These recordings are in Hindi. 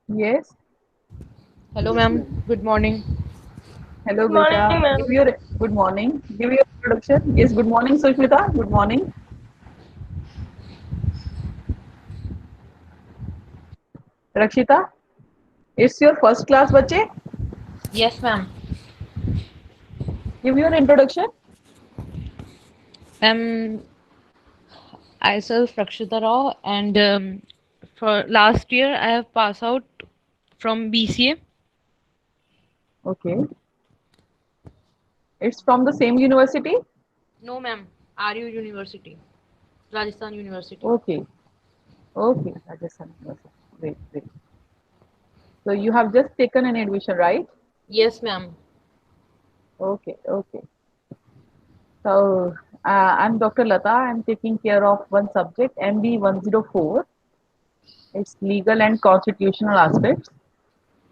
Yes. Hello, Yes, ma'am. ma'am. Good morning. Hello, Good morning, beta. ma'am. Give your good morning. Give your introduction. Yes. Good morning, Sushmita. Good morning, Rakshita. It's your first class, bache. Yes, ma'am. Give your introduction. I'm myself Rakshita Rao, and for last year I have passed out from BCA. Okay. It's from the same university. No, ma'am. RU University, Rajasthan University. Okay. Okay. Rajasthan University. Great. Great. So you have just taken an admission, right? Yes, ma'am. Okay. Okay. So I'm Dr. Lata. I'm taking care of one subject, MB 104. It's legal and constitutional aspects.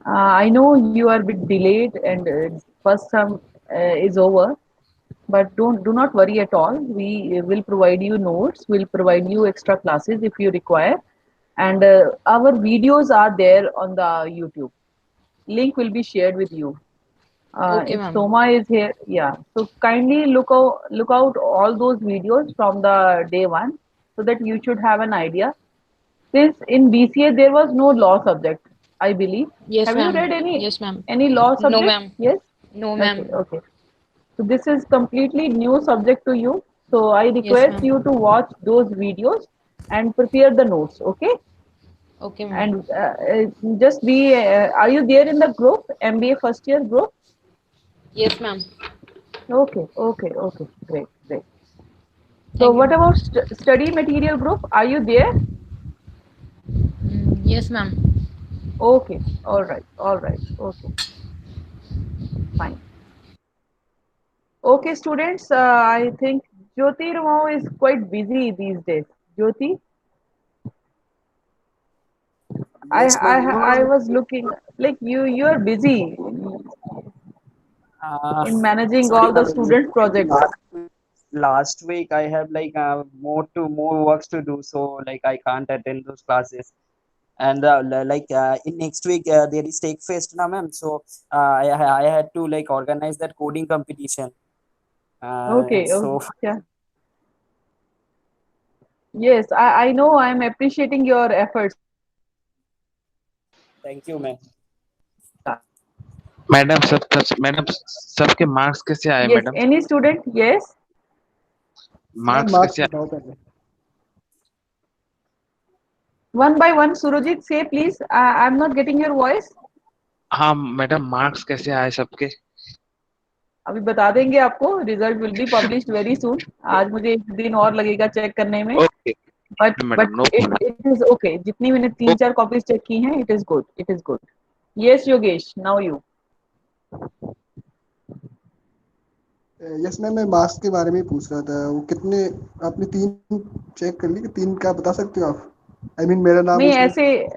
I know you are a bit delayed and first term is over, but do not worry at all. We will provide you notes. We'll provide you extra classes if you require, and our videos are there on the YouTube. Link will be shared with you. Okay, If ma'am. Soma is here, yeah. So kindly look out all those videos from the day one, so that you should have an idea. Since in BCA there was no law subject, I believe. Yes, Have you ma'am. read Yes, ma'am. any law No, subject? ma'am. Yes. No, Okay. ma'am. Okay. So this is completely new subject to you. So I Yes, request ma'am. you to watch those videos and prepare the notes. Okay. Okay, ma'am. And just be. Are you there in the group? MBA first year group? Yes, ma'am. Okay. Okay. Okay. Great. Great. So Thank you, what ma'am. about study material group? Are you there? Yes, ma'am. Okay. All right. All right. Okay. Fine. Okay, students. I think Jyoti Ramao is quite busy these days. Jyoti, I Yes, I ma'am. I was looking like you're busy Uh, in managing Sorry, all the ma'am. student projects. Last week I have like more works to do, so like I can't attend those classes. And in next week there is Take Fest, na ma'am. So I had to like organize that coding competition. Okay, So yeah. Yes, I know I'm appreciating your efforts. thank you, ma'am. Yeah. Madam madam सबके मार्क्स कैसे आए Yes, madam? any student? Yes. Ma'am marks marks कैसे आए? बताओ पहले। One by one, Surajit, say please. I'm not getting your voice. हाँ मैडम, मार्क्स कैसे आए सबके? अभी बता देंगे आपको. Result will be published very soon. आज मुझे एक दिन और लगेगा चेक करने में. Okay but madam, no it is okay. जितनी मैंने तीन चार कॉपीज चेक की हैं, it is good. It is good. Yes, Yogesh. Now you. Yes ma'am, मैं मार्क्स के बारे में ही पूछ रहा था। वो कितने आपने तीन चेक कर ली कि तीन क्या बता सकते हो आप? आई मीन मेरा नाम नहीं उसमें। ऐसे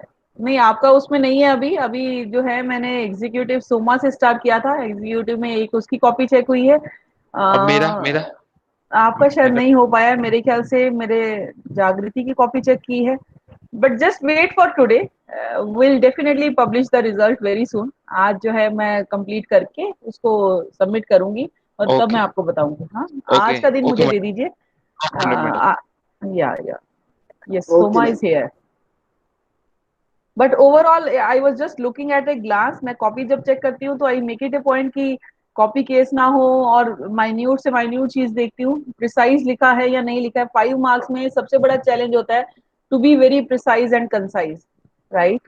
नहीं, आपका उसमें नहीं है अभी. अभी जो है मैंने एग्जीक्यूटिव सोमा से स्टार्ट किया था. एग्जीक्यूटिव में एक उसकी कॉपी चेक हुई है. अब मेरा मेरा आपका शायद मैडम। नहीं हो पाया मेरे ख्याल से. मेरे जागृति की कॉपी चेक की है. But just wait for today. Will definitely publish the result very soon. आज जो है मैं कंप्लीट करके उसको सबमिट करूंगी और तब मैं ओके आपको बताऊंगी. हाँ, आज ओके का दिन ओके मुझे दे मैडम, दीजिए. No problem madam. या yes, okay Soma ma'am. Is here. But overall I was just looking at a glance. मैं कॉपी जब चेक करती हूँ तो I make it a point कि कॉपी केस ना हो और माइन्यूट से माइन्यूट चीज देखती हूँ. प्रिसाइज लिखा है या नहीं लिखा है. 5 मार्क्स में सबसे बड़ा चैलेंज होता है to be very precise and concise, right?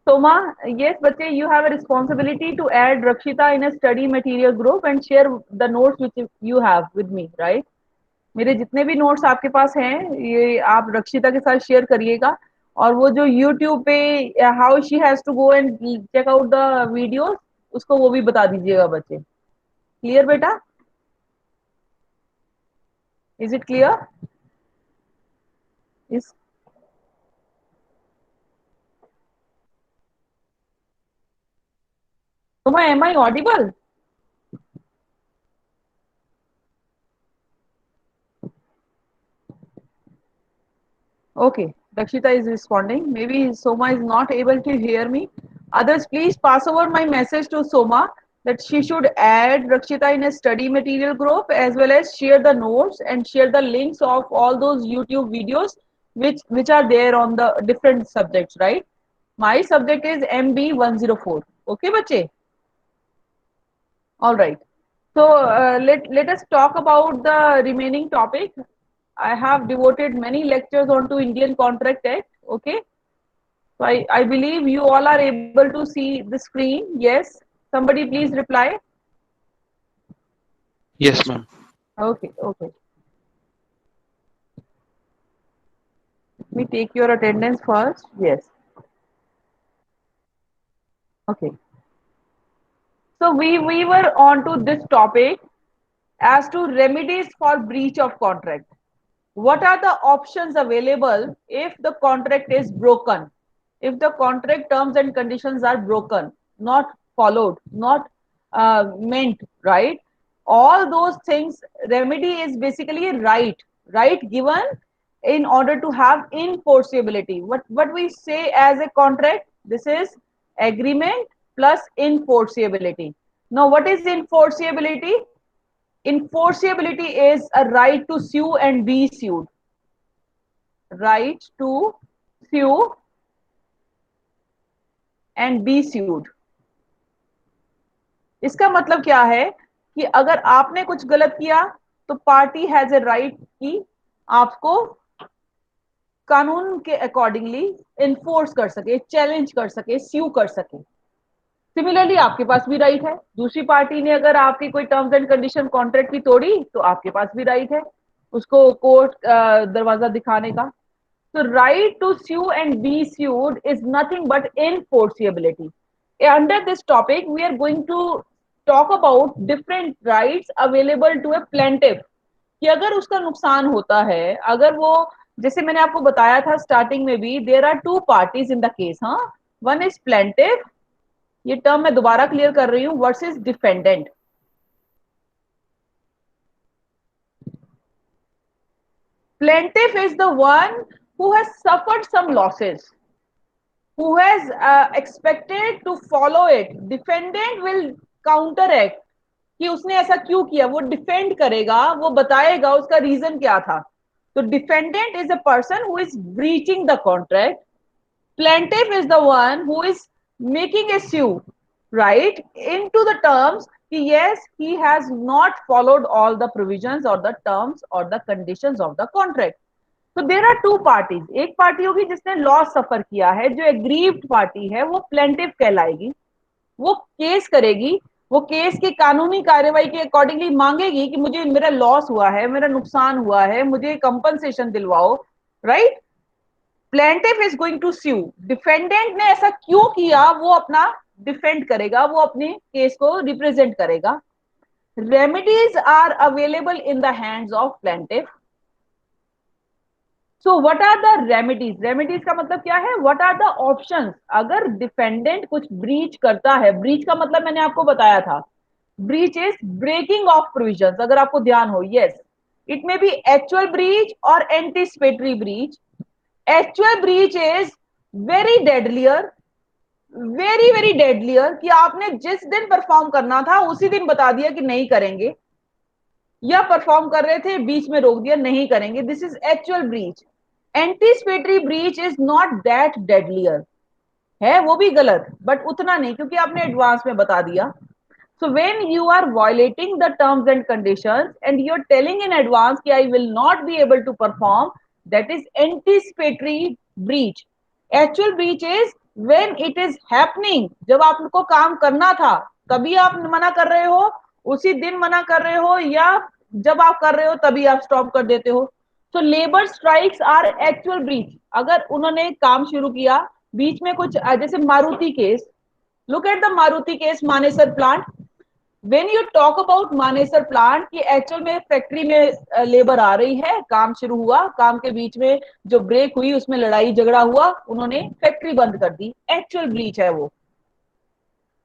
Soma, yes, Bache, you have a responsibility to add Rakshita in a study material group and share the notes which you have with me, right? मेरे जितने भी नोट्स आपके पास हैं ये आप रक्षिता के साथ शेयर करिएगा. और वो जो YouTube पे how she has to go and check out the videos, उसको वो भी बता दीजिएगा बच्चे. क्लियर बेटा? Is it clear? Is Soma, am I audible? Okay, Dakshita is responding. Maybe Soma is not able to hear me. Others, please pass over my message to Soma that she should add Rakshita in a study material group, as well as share the notes and share the links of all those YouTube videos which are there on the different subjects, right? My subject is MB 104. Okay, bache? All right. So let us talk about the remaining topic. I have devoted many lectures onto Indian Contract Act. Okay. So I believe you all are able to see the screen. Yes. Somebody please reply. Yes, ma'am. Okay. Okay. Let me take your attendance first. Yes. Okay. So we were on to this topic as to remedies for breach of contract. What are the options available if the contract is broken? If the contract terms and conditions are broken, not followed, not meant, right? All those things, remedy is basically a right given in order to have enforceability. What we say as a contract, this is agreement plus enforceability. Now, what is enforceability? Enforceability is a right to sue and be sued. Right to sue and be sued. इसका मतलब क्या है कि अगर आपने कुछ गलत किया तो पार्टी हैज ए राइट कि आपको कानून के अकॉर्डिंगली इन्फोर्स कर सके, चैलेंज कर सके, स्यू कर सके. सिमिलरली आपके पास भी राइट है. दूसरी पार्टी ने अगर आपकी कोई टर्म्स एंड कंडीशन कॉन्ट्रैक्ट की तोड़ी तो आपके पास भी राइट है उसको कोर्ट दरवाजा दिखाने का. So right to sue and be sued is nothing but enforceability. Under this topic, we are going to talk about different rights available to a plaintiff. कि अगर उसका नुकसान होता है, अगर वो जैसे मैंने आपको बताया था स्टार्टिंग में भी, there are two parties in the case. हाँ, वन इज प्लेंटिफ, ये टर्म मैं दोबारा क्लियर कर रही हूँ, versus defendant. Plaintiff is the one who has suffered some losses, who has expected to follow it. Defendant will counteract कि उसने ऐसा क्यों किया, वो डिफेंड करेगा, वो बताएगा उसका रीजन क्या था. तो defendant is a person who is breaching the contract. Plaintiff is the one who is making a sue, right, into the terms कि yes, he has not followed all the provisions or the terms or the conditions of the contract. तो देर आर टू पार्टीज. एक पार्टी होगी जिसने लॉस सफर किया है, जो एग्रीव्ड पार्टी है वो प्लेंटिफ कहलाएगी. वो केस करेगी, वो केस की कानूनी कार्यवाही के अकॉर्डिंगली मांगेगी कि मुझे मेरा लॉस हुआ है, मेरा नुकसान हुआ है, मुझे कंपनसेशन दिलवाओ, right. Plaintiff is going to sue. Defendant ने ऐसा क्यों किया वो अपना डिफेंड करेगा, वो अपने केस को रिप्रेजेंट करेगा. Remedies are available in the hands of plaintiff. So what are the remedies? Remedies का मतलब क्या है? व्हाट आर द ऑप्शंस अगर डिफेंडेंट कुछ ब्रीच करता है. ब्रीच का मतलब मैंने आपको बताया था, breach is breaking of provisions. अगर आपको ध्यान हो, yes, it may be actual breach और anticipatory breach. Actual breach is very deadlier, very very deadlier, कि आपने जिस दिन परफॉर्म करना था उसी दिन बता दिया कि नहीं करेंगे, या परफॉर्म कर रहे थे बीच में रोक दिया नहीं करेंगे. This is actual breach. Anticipatory breach is not that deadlier. है वो भी गलत, बट उतना नहीं, क्योंकि आपने एडवांस में बता दिया. So when you are violating the terms and conditions and you're telling in advance कि I will not be able to perform, that is anticipatory breach. Actual breach is when it is happening. जब आपको काम करना था तभी आप मना कर रहे हो, उसी दिन मना कर रहे हो, या जब आप कर रहे हो तभी आप स्टॉप कर देते हो. So labor strikes are actual breach. अगर उन्होंने काम शुरू किया बीच में कुछ, जैसे Maruti case, look at the Maruti case, Manesar plant. When you talk about Manesar plant की एक्चुअल में फैक्ट्री में लेबर आ रही है, काम शुरू हुआ, काम के बीच में जो ब्रेक हुई उसमें लड़ाई झगड़ा हुआ, उन्होंने फैक्ट्री बंद कर दी, एक्चुअल ब्रीच है वो.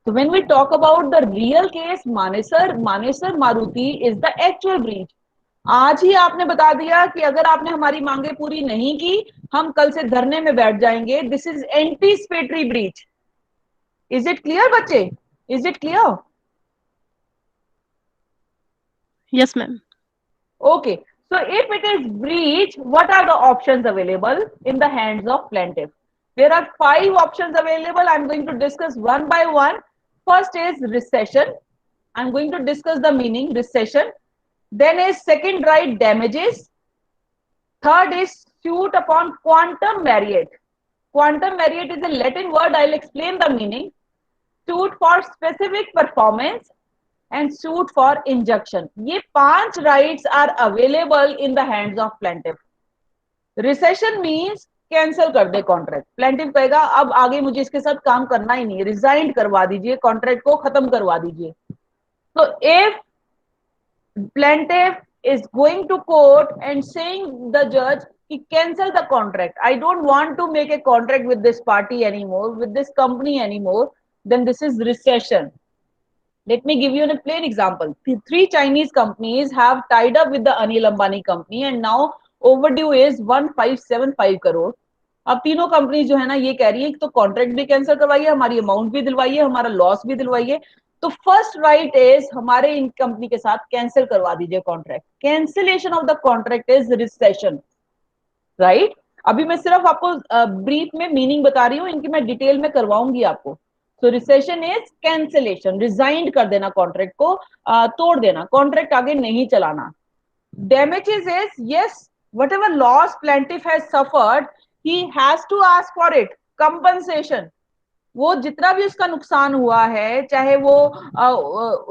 So when we talk about the real case, Manesar Maruti is the actual breach. आज ही आपने बता दिया कि अगर आपने हमारी मांगे पूरी नहीं की हम कल से धरने में बैठ जाएंगे. This is anticipatory breach. Is it clear बच्चे? Is it clear? Yes, ma'am. Okay. So if it is breach, what are the options available in the hands of plaintiff? There are 5 options available. I'm going to discuss one by one. First is recession. I'm going to discuss the meaning recession. Then is second right damages. Third is suit upon quantum merit. Quantum merit is a Latin word. I'll explain the meaning. Suit for specific performance and suit for injunction. ये 5 rights are available in the hands of plaintiff. Recession means cancel कर दे कॉन्ट्रैक्ट. प्लेंटिफ कहेगा अब आगे मुझे इसके साथ काम करना ही नहीं, रिजाइन करवा दीजिए, कॉन्ट्रैक्ट को खत्म करवा दीजिए. So if plaintiff is going to court and saying the judge कि cancel the contract, I don't want to make a contract with this party anymore, with this company anymore, then this is recession. Let me give you a plain example. 3 Chinese companies have tied up with the Anil Ambani company and now overdue is 1575 crore. अब तीनों कंपनी जो है ना ये कह रही है कि तो कॉन्ट्रैक्ट भी कैंसिल करवाइए, हमारी अमाउंट भी दिलवाइए, हमारा लॉस भी दिलवाइए. तो फर्स्ट राइट इज हमारे इन कंपनी के साथ कैंसिल करवा दीजिए contract. Cancellation of the contract is recession. Right. अभी मैं सिर्फ आपको ब्रीफ में मीनिंग बता रही हूँ, इनकी मैं डिटेल में करवाऊंगी आपको. सो रिसेशन इज कैंसिलेशन, रिजाइन कर देना कॉन्ट्रैक्ट को, तोड़ देना, कॉन्ट्रैक्ट आगे नहीं चलाना. Damages is yes, whatever loss plaintiff has suffered, he has to ask for it, compensation. वो जितना भी उसका नुकसान हुआ है, चाहे वो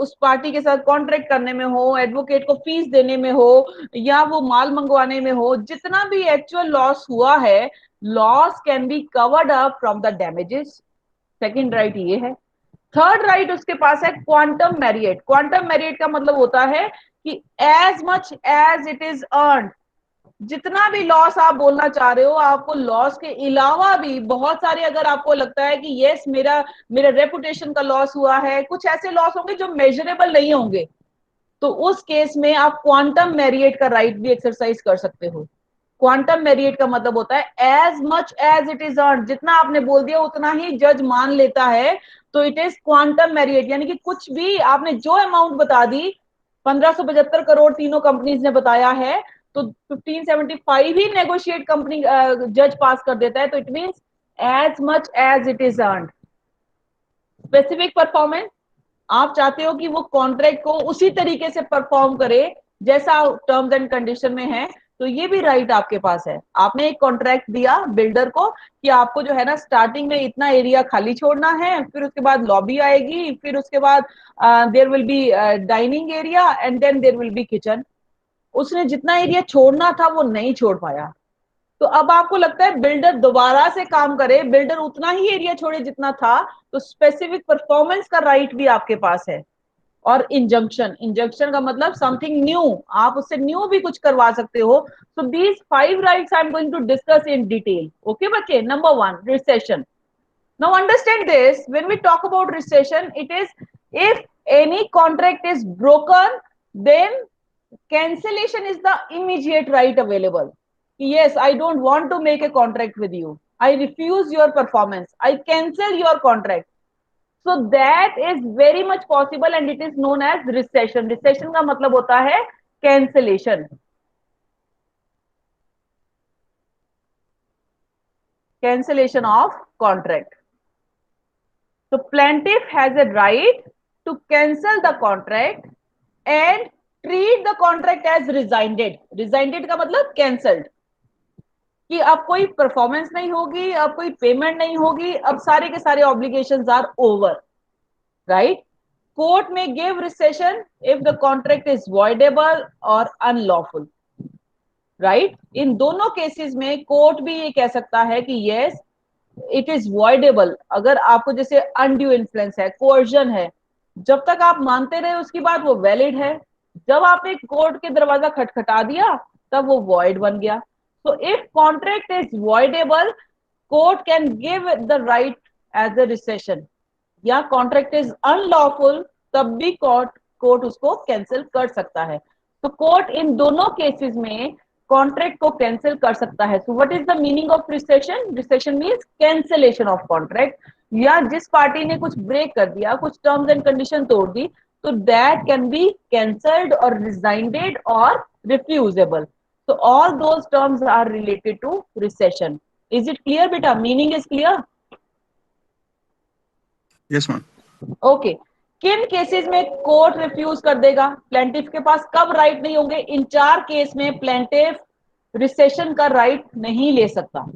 उस पार्टी के साथ कॉन्ट्रैक्ट करने में हो, एडवोकेट को फीस देने में हो, या वो माल मंगवाने में हो, जितना भी एक्चुअल लॉस हुआ है, loss can be covered up from the damages. Second right ये है. थर्ड राइट उसके पास है क्वांटम मैरिएट. क्वांटम मैरिएट का मतलब होता है कि as much as it is earn, जितना भी लॉस आप बोलना चाह रहे हो, आपको लॉस के अलावा भी बहुत सारे, अगर आपको लगता है कि यस मेरा मेरा रेपुटेशन का लॉस हुआ है, कुछ ऐसे लॉस होंगे जो मेजरेबल नहीं होंगे, तो उस केस में आप क्वांटम मैरिएट का राइट भी एक्सरसाइज कर सकते हो. क्वांटम मैरिएट का मतलब होता है as much as it is earn, जितना आपने बोल दिया उतना ही जज मान लेता है, तो इट इज क्वांटम मैरिएट. यानी कि कुछ भी आपने जो अमाउंट बता दी, 1575 करोड़ तीनों कंपनीज ने बताया है, तो 1575 ही नेगोशिएट कंपनी जज पास कर देता है, तो it means as much as it is earn. Specific performance, आप चाहते हो कि वो कॉन्ट्रैक्ट को उसी तरीके से परफॉर्म करे जैसा टर्म्स एंड कंडीशन में है, तो ये भी राइट आपके पास है. आपने एक कॉन्ट्रैक्ट दिया बिल्डर को कि आपको जो है ना स्टार्टिंग में इतना एरिया खाली छोड़ना है, फिर उसके बाद लॉबी आएगी, फिर उसके बाद there will be dining area and then there will be kitchen. उसने जितना एरिया छोड़ना था वो नहीं छोड़ पाया, तो अब आपको लगता है बिल्डर दोबारा से काम करे, बिल्डर उतना ही एरिया छोड़े जितना था, तो स्पेसिफिक परफॉर्मेंस का राइट भी आपके पास है. और इंजंक्शन, इंजंक्शन का मतलब समथिंग न्यू, आप उससे न्यू भी कुछ करवा सकते हो. So these 5 rights I am going to discuss in detail. Okay बच्चे. Number 1 rescission. Now understand this, when we talk about rescission, it is if any contract is broken, then cancellation is the immediate right available. Yes, I don't want to make a contract with you, I refuse your performance, I cancel your contract. So that is very much possible and it is known as recession. Recession का मतलब होता है cancellation. Cancellation of contract. So plaintiff has a right to cancel the contract and treat the contract as rescinded. Rescinded का मतलब कैंसल्ड, कि अब कोई परफॉर्मेंस नहीं होगी, अब कोई पेमेंट नहीं होगी, अब सारे के सारे obligations are over. Right. Court में give rescission if the contract is voidable और अनलॉफुल. राइट. इन दोनों केसेस में कोर्ट भी ये कह सकता है कि यस इट इज वॉइडेबल. अगर आपको जैसे अनड्यू इन्फ्लुएंस है, कोर्जन है, जब तक आप मानते रहे उसकी बात वो वैलिड है, जब आपने कोर्ट के दरवाजा खटखटा दिया तब वो वॉइड बन गया. So if contract is voidable, court can give the right as a rescission. या कॉन्ट्रैक्ट इज अनलॉफुल, तब भी कोर्ट उसको कैंसिल कर सकता है. तो कोर्ट इन दोनों केसेस में कॉन्ट्रैक्ट को कैंसिल कर सकता है। So what is the meaning of recession? Recession means cancellation of contract, या जिस पार्टी ने कुछ ब्रेक कर दिया, कुछ टर्म्स एंड कंडीशन तोड़ दी, तो दैट कैन बी कैंसल्ड और रिजाइंडेड और रिफ्यूजेबल। So all those terms are related to recession. Is it clear, beta? Meaning is clear? Yes, ma'am. Okay. किन केसेस में कोर्ट रिफ्यूज कर देगा? प्लेंटिफ के पास कब राइट नहीं होंगे? इन 4 केस में प्लेंटिफ रिसेशन का राइट नहीं ले सकता।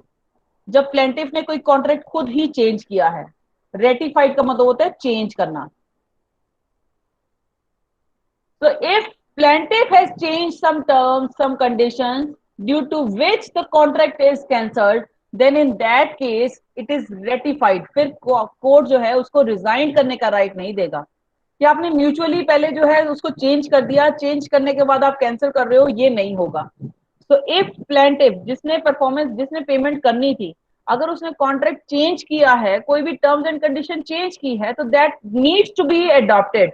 जब प्लेंटिफ ने कोई कॉन्ट्रैक्ट खुद ही चेंज किया है। रेटिफाइड का मतलब होता है चेंज करना। So if plaintiff has changed some terms, some conditions due to which the contract is cancelled, then in that case it is ratified. फिर कोर्ट जो है उसको रिजाइन करने का राइट नहीं देगा कि आपने म्यूचुअली पहले जो है उसको चेंज कर दिया, चेंज करने के बाद आप कैंसिल कर रहे हो, ये नहीं होगा। So if plaintiff जिसने पेमेंट करनी थी, अगर उसने कॉन्ट्रैक्ट चेंज किया है, कोई भी टर्म्स एंड कंडीशन चेंज की है, तो that needs to be adopted,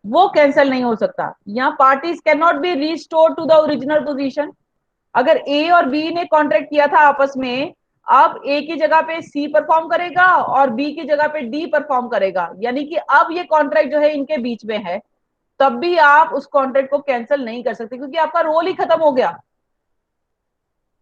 वो कैंसिल नहीं हो सकता। यहाँ parties can not be restore to the original position. अगर ए और बी ने कॉन्ट्रैक्ट किया था आपस में, अब ए की जगह पे सी परफॉर्म करेगा और बी की जगह पे डी परफॉर्म करेगा, यानी कि अब ये कॉन्ट्रैक्ट जो है इनके बीच में है, तब भी आप उस कॉन्ट्रैक्ट को कैंसिल नहीं कर सकते क्योंकि आपका रोल ही खत्म हो गया।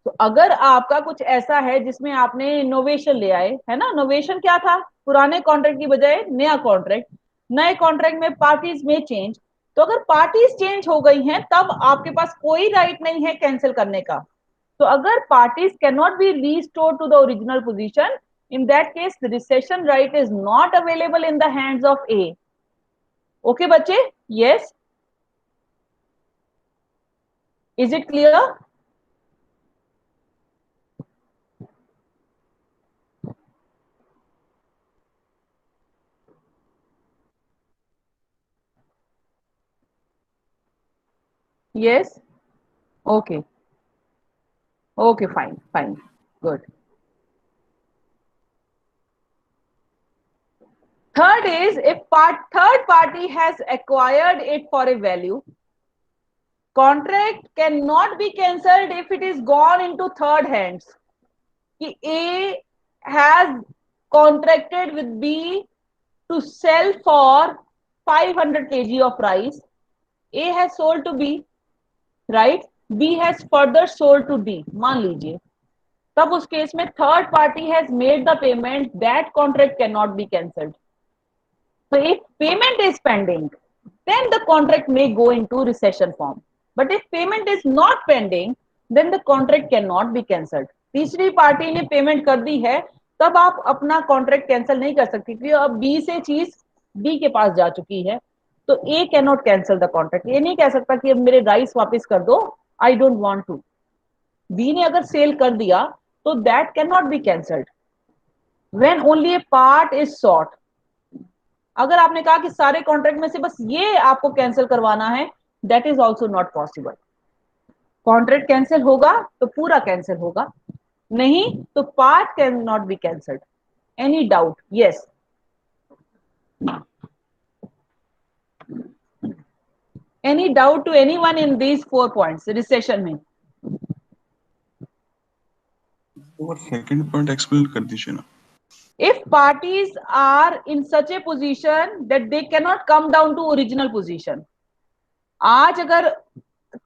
तो अगर आपका कुछ ऐसा है जिसमें आपने इनोवेशन ले आए, है ना, इनोवेशन क्या था? पुराने कॉन्ट्रैक्ट की बजाय नया कॉन्ट्रैक्ट, नए कॉन्ट्रैक्ट में पार्टीज में चेंज। तो अगर पार्टीज चेंज हो गई हैं तब आपके पास कोई राइट नहीं है कैंसिल करने का। तो अगर parties can not be restore to the original position, in that case rescission right is not available in the hands of A. Okay बच्चे? Yes, is it clear? Yes. Okay. Okay, fine, fine. Good. Third is if third party has acquired it for a value, contract cannot be cancelled if it is gone into third hands. कि A has contracted with B to sell for 500 kg of rice. A has sold to B, right? B has further sold to D. मान लीजिए, तब उस केस में third party has made the payment, that contract can not be cancelled. So if payment is pending, then the contract may go into recession form. But if payment is not pending, then the contract cannot be cancelled. तीसरी पार्टी ने पेमेंट कर दी है, तब आप अपना कॉन्ट्रैक्ट कैंसिल नहीं कर सकती क्योंकि अब बी से चीज डी के पास जा चुकी है। तो A can not cancel the contract. ये नहीं कह सकता कि अब मेरे राइस वापस कर दो, I don't want to. B ने अगर सेल कर दिया तो that can not be cancelled when only a part is sought. अगर आपने कहा कि सारे कॉन्ट्रैक्ट में से बस ये आपको कैंसिल करवाना है, that is also not possible. Contract cancel होगा तो पूरा कैंसिल होगा, नहीं तो part can not be cancelled. Any doubt? Yes, any doubt to anyone in these 4 points rescission में? और सेकंड पॉइंट एक्सप्लेन कर दीजिए ना। If parties are in such a position that they cannot come down to original position, आज अगर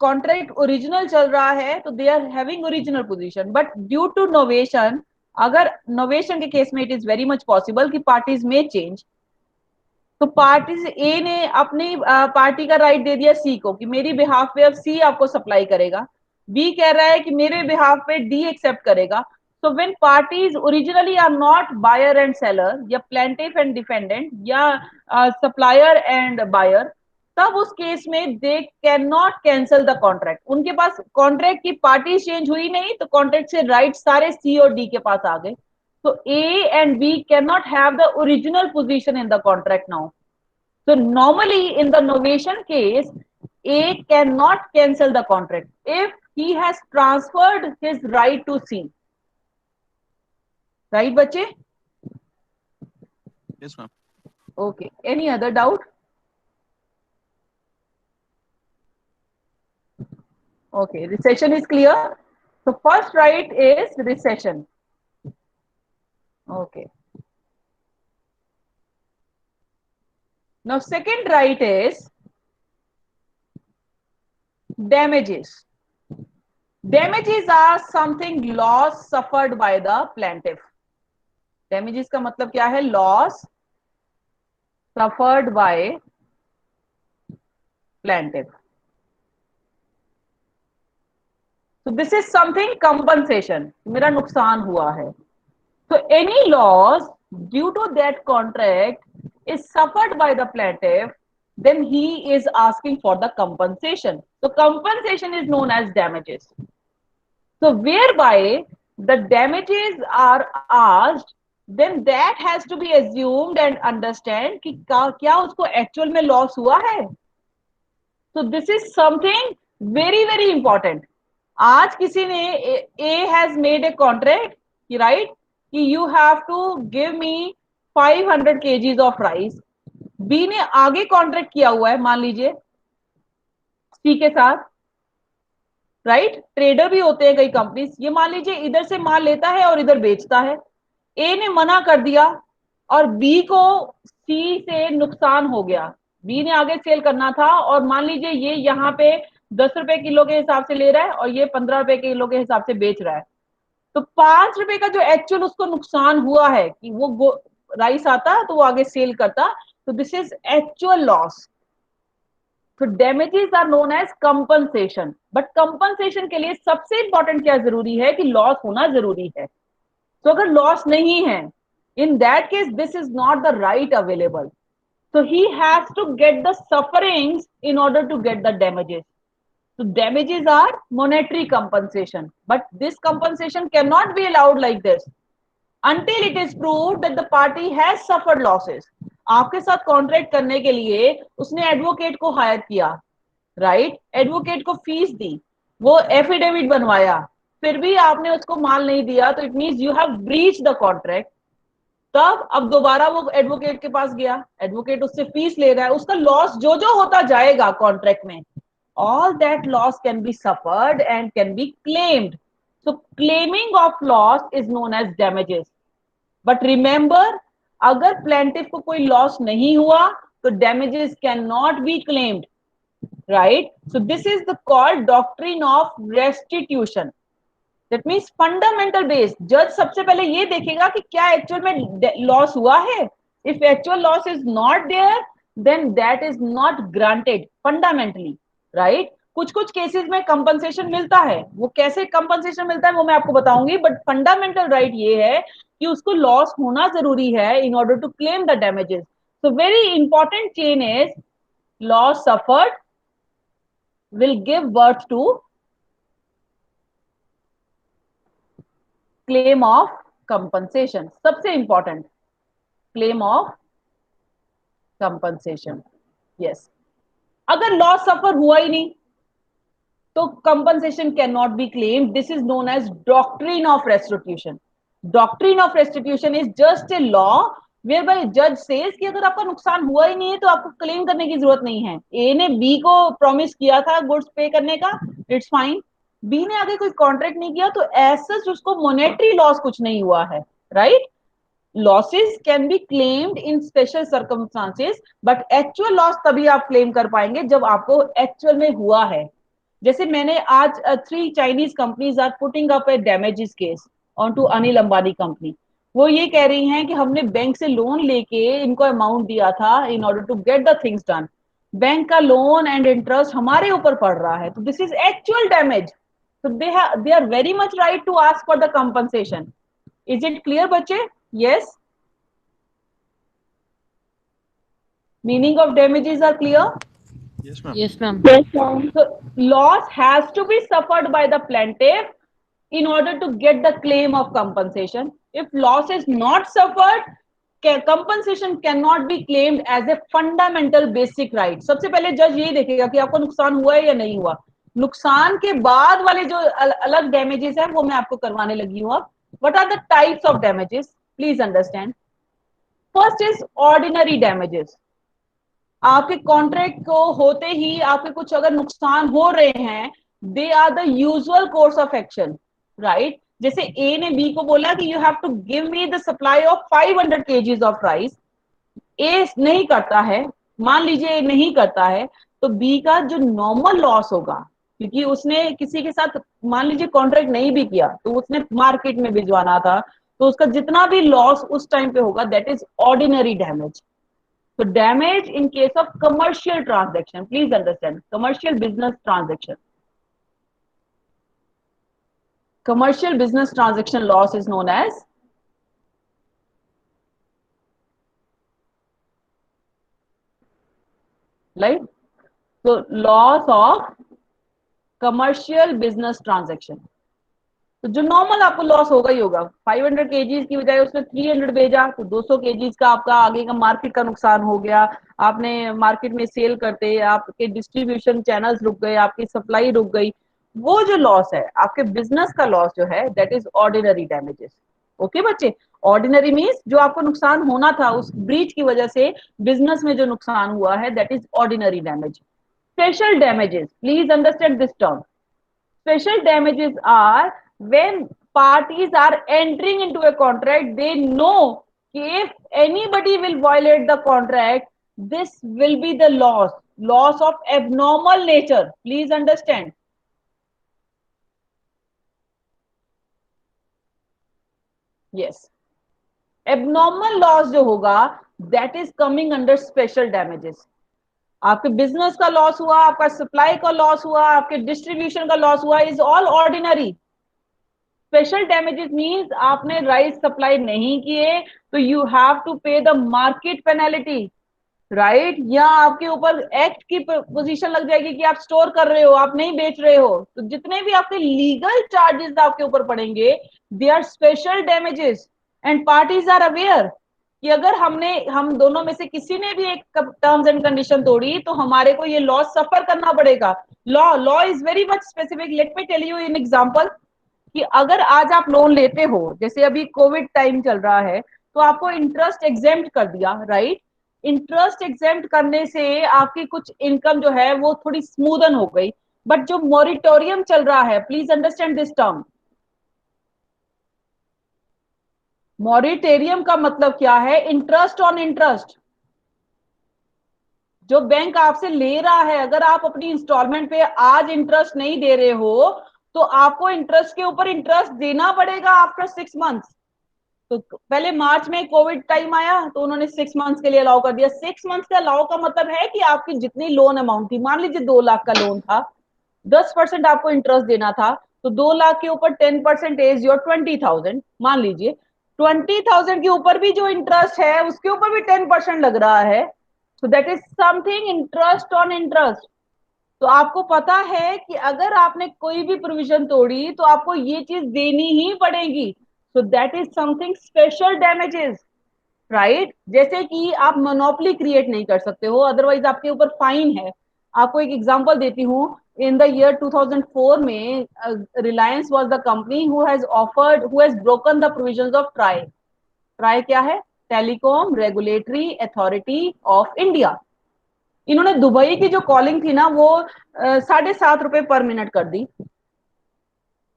कॉन्ट्रैक्ट ओरिजिनल चल रहा है तो they are having original position, but due to novation, अगर नोवेशन के केस में it is very much possible कि पार्टीज में चेंज, तो पार्टीज ए ने अपनी पार्टी का राइट दे दिया सी को कि मेरी बिहाफ पे अब सी आपको सप्लाई करेगा, बी कह रहा है कि मेरे बिहाफ पे डी एक्सेप्ट करेगा। So when parties originally are not buyer and seller या plaintiff and defendant या supplier and buyer, तब उस केस में they can not cancel the contract. उनके पास कॉन्ट्रैक्ट की पार्टी चेंज हुई नहीं, तो कॉन्ट्रैक्ट से राइट सारे सी और डी के पास आ गए। तो A and B can not have the original position in the contract now. So normally in the novation case, A cannot cancel the contract if he has transferred his right to C. Right, बच्चे? Yes, ma'am. Okay. Any other doubt? Okay, recession is clear. So first right is recession. Okay. Now second right is damages. Damages are something loss suffered by the plaintiff. Damages का मतलब क्या है? Loss suffered by plaintiff. So this is something compensation. मेरा नुकसान हुआ है. So any loss due to that contract is suffered by the plaintiff, then he is asking for the compensation. So compensation is known as damages. So whereby the damages are asked, then that has to be assumed and understand कि क्या उसको actual में loss हुआ है. So this is something very very important. आज किसी ने A has made a contract, right? कि you have to give me 500 kgs of rice. B ने आगे कॉन्ट्रैक्ट किया हुआ है, मान लीजिए C के साथ, राइट? ट्रेडर भी होते हैं कई कंपनीज. ये मान लीजिए इधर से माल लेता है और इधर बेचता है. ए ने मना कर दिया और बी को सी से नुकसान हो गया. बी ने आगे सेल करना था और मान लीजिए ये यहाँ पे 10 रुपए किलो के हिसाब से ले रहा है और ये 15 रुपए किलो के हिसाब से बेच रहा है. तो 5 रुपए का जो एक्चुअल उसको नुकसान हुआ है कि वो राइस आता तो वो आगे सेल करता. तो दिस इज एक्चुअल लॉस. तो damages are known as compensation. But compensation के लिए सबसे इंपॉर्टेंट क्या जरूरी है कि लॉस होना जरूरी है. तो अगर लॉस नहीं है, in that case this is not the right available. So he has to get the sufferings in order to get the damages. So damages are monetary compensation, but this compensation cannot be allowed like this until it is proved that the party has suffered losses. आपके साथ कॉन्ट्रैक्ट करने के लिए उसने एडवोकेट को हायर किया, राइट? एडवोकेट को फीस दी, वो एफिडेविट बनवाया, फिर भी आपने उसको माल नहीं दिया, तो it means you have breach the contract. तब अब दोबारा वो एडवोकेट के पास गया, एडवोकेट उससे फीस ले रहा है, उसका लॉस जो जो होता जाएगा कॉन्ट्रैक्ट में, all that loss can be suffered and can be claimed. So claiming of loss is known as damages. But remember, अगर plaintiff को कोई loss नहीं हुआ तो damages cannot be claimed, right? So this is the called doctrine of restitution. That means fundamental base. जज सबसे पहले ये देखेगा कि क्या एक्चुअल में लॉस हुआ है. If actual loss is not there, then that is not granted fundamentally, right? कुछ कुछ केसेस में कंपनसेशन मिलता है, वो कैसे कंपनसेशन मिलता है वो मैं आपको बताऊंगी, बट फंडामेंटल राइट ये है कि उसको लॉस होना जरूरी है in order to claim the damages. So very important chain is loss suffered will give birth to claim of compensation. सबसे important, claim of compensation. Yes, अगर लॉस सफर हुआ ही नहीं तो compensation can not be claimed. This is known as doctrine of restitution. Doctrine of restitution is just a law whereby जज सेज कि अगर आपका नुकसान हुआ ही नहीं है तो आपको क्लेम करने की जरूरत नहीं है. ए ने बी को प्रॉमिस किया था गुड्स पे करने का, इट्स फाइन. बी ने आगे कोई कॉन्ट्रैक्ट नहीं किया तो ऐसा उसको मोनेटरी लॉस कुछ नहीं हुआ है, right? Losses can be claimed in special circumstances, but actual loss तभी आप क्लेम कर पाएंगे जब आपको एक्चुअल में हुआ है. जैसे मैंने आज 3 Chinese companies are putting up a damages case on to Anil Ambani company. वो ये कह रही हैं कि हमने बैंक से लोन लेके इनको अमाउंट दिया था in order to get the things done. Bank का लोन एंड इंटरेस्ट हमारे ऊपर पड़ रहा है, तो this is actual damage. So they are very much right to ask for the compensation. Is it clear, बच्चे? Yes. Meaning of damages are clear? Yes, ma'am. Yes, ma'am. Yes, ma'am. So loss has to be suffered by the plaintiff in order to get the claim of compensation. If loss is not suffered, compensation cannot be claimed as a fundamental basic right. सबसे पहले जज यही देखेगा कि आपको नुकसान हुआ है या नहीं हुआ. नुकसान के बाद वाले जो अलग डैमेजेस है वो मैं आपको करवाने लगी हूं. अब what are the types of damages, please understand. First is ordinary damages. आपके कॉन्ट्रैक्ट को होते ही आपके कुछ अगर नुकसान हो रहे हैं they are the usual course of action, right? जैसे ए ने बी को बोला कि you have to give me the supply of 500 kgs of rice, A नहीं करता है, मान लीजिए ए नहीं करता है, तो बी का जो नॉर्मल लॉस होगा, क्योंकि उसने किसी के साथ मान लीजिए कॉन्ट्रैक्ट नहीं भी किया, तो उसने मार्केट में भिजवाना था, तो उसका जितना भी लॉस उस टाइम पे होगा, that is ordinary damage. So damage in case of commercial transaction, please understand, commercial business transaction. Commercial business transaction loss is known as right. So loss of commercial business transaction. तो जो नॉर्मल आपको लॉस होगा ही होगा, 500 kgs की बजाय उसने 300 भेजा, तो 200 kgs का आपका आगे का मार्केट का नुकसान हो गया. आपने मार्केट में सेल करते, आपके डिस्ट्रीब्यूशन चैनल्स रुक गए, आपकी सप्लाई रुक गई, वो जो लॉस है आपके बिजनेस का लॉस जो है, that is ordinary damages. Okay बच्चे, ऑर्डिनरी मीन्स जो आपको नुकसान होना था उस ब्रीच की वजह से, बिजनेस में जो नुकसान हुआ है, that is ordinary damage. Special damages, please understand this term. Special damages are when parties are entering into a contract, they know if anybody will violate the contract, this will be the loss of abnormal nature. Please understand. Yes, abnormal loss जो होगा, that is coming under special damages. आपके बिजनेस का लॉस हुआ, आपका सप्लाई का लॉस हुआ, आपके डिस्ट्रीब्यूशन का लॉस हुआ, is all ordinary. Special damages means आपने राइस सप्लाई नहीं किए, तो यू हैव टू पे द मार्केट पेनल्टी, राइट? या आपके ऊपर एक्ट की पोजीशन लग जाएगी कि आप स्टोर कर रहे हो, आप नहीं बेच रहे हो, तो जितने भी आपके लीगल चार्जेस आपके ऊपर पड़ेंगे, they are special damages. And parties are aware कि अगर हम दोनों में से किसी ने भी एक टर्म्स एंड कंडीशन तोड़ी, तो हमारे को ये लॉस सफर करना पड़ेगा. Law is very much specific. Let me tell you in example कि अगर आज आप लोन लेते हो, जैसे अभी कोविड टाइम चल रहा है, तो आपको इंटरेस्ट एग्जेम्प्ट कर दिया, राइट? इंटरेस्ट एग्जेम्प्ट करने से आपकी कुछ इनकम जो है वो थोड़ी स्मूदन हो गई. बट जो मॉरिटोरियम चल रहा है, प्लीज अंडरस्टैंड दिस टर्म. मॉरिटेरियम का मतलब क्या है? Interest on interest. जो बैंक आपसे ले रहा है, अगर आप अपनी इंस्टॉलमेंट पे आज इंटरेस्ट नहीं दे रहे हो, तो आपको इंटरेस्ट के ऊपर इंटरेस्ट देना पड़ेगा आफ्टर 6 मंथ्स. तो पहले मार्च में कोविड टाइम आया, तो उन्होंने 6 मंथ्स के लिए अलाउ कर दिया. 6 मंथ्स का अलाउ का मतलब है कि आपकी जितनी लोन अमाउंट थी, मान लीजिए 2 लाख का लोन था, 10% आपको इंटरेस्ट देना था, तो 2 लाख के ऊपर 10% इज योर 20,000. मान लीजिए 20,000 के ऊपर भी जो इंटरेस्ट है, उसके ऊपर भी 10% लग रहा है. So that is something interest on interest. तो आपको पता है कि अगर आपने कोई भी प्रोविजन तोड़ी, तो आपको ये चीज देनी ही पड़ेगी. So that is something special damages, right? जैसे कि आप मोनोपोली क्रिएट नहीं कर सकते हो, अदरवाइज आपके ऊपर फाइन है. आपको एक एग्जांपल देती हूँ. इन द ईयर 2004 में Reliance was the company who has broken the provisions of try. Try क्या है? Telecom regulatory authority of India. इन्होंने दुबई की जो कॉलिंग थी ना, वो 7.5 रुपए पर मिनट कर दी.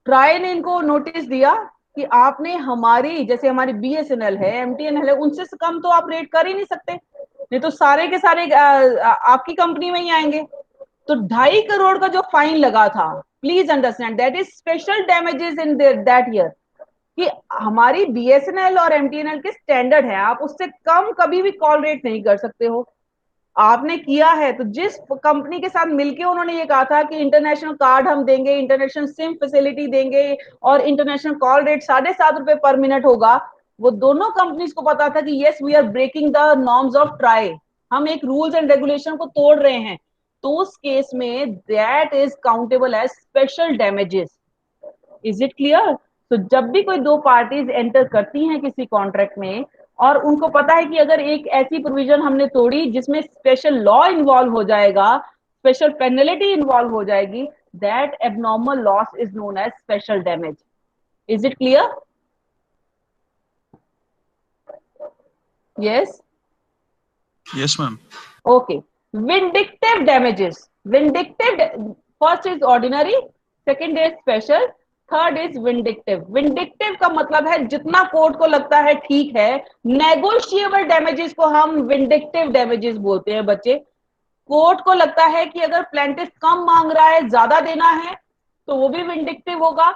ट्राई ने इनको नोटिस दिया कि आपने हमारी, जैसे हमारी बीएसएनएल है, एमटीएनएल है, उनसे कम तो आप रेट कर ही नहीं सकते, नहीं तो सारे के सारे आपकी कंपनी में ही आएंगे. तो 2.5 करोड़ का जो फाइन लगा था, please understand, that is special damages in that year. कि हमारी बीएसएनएल और एमटीएनएल के स्टैंडर्ड है, आप उससे कम कभी भी कॉल रेट नहीं कर सकते हो. आपने किया है, तो जिस कंपनी के साथ मिलके उन्होंने ये कहा था कि इंटरनेशनल कार्ड हम देंगे, इंटरनेशनल सिम फैसिलिटी देंगे और इंटरनेशनल कॉल रेट 7.5 रुपए पर मिनट होगा, वो दोनों कंपनीज को पता था कि yes we are breaking the norms of TRAI, हम एक रूल्स एंड रेगुलेशन को तोड़ रहे हैं. तो उस केस में that is countable as special damages. Is it clear? तो जब भी कोई दो पार्टीज एंटर करती हैं किसी कॉन्ट्रैक्ट में, और उनको पता है कि अगर एक ऐसी प्रोविजन हमने तोड़ी जिसमें स्पेशल लॉ इन्वॉल्व हो जाएगा, स्पेशल पेनल्टी इन्वॉल्व हो जाएगी, that abnormal loss is known as special damage. Is it clear? Yes. Yes, ma'am. Okay. Vindictive damages. Vindictive first is ordinary, second is special, third is vindictive. Vindictive का मतलब है जितना कोर्ट को लगता है ठीक है, नेगोशिएबल डैमेजेस को हम विंडिक्टिव डैमेजेस बोलते हैं बच्चे। कोर्ट को लगता है कि अगर प्लेंटिफ कम मांग रहा है, ज्यादा देना है, तो वो भी विंडिक्टिव होगा।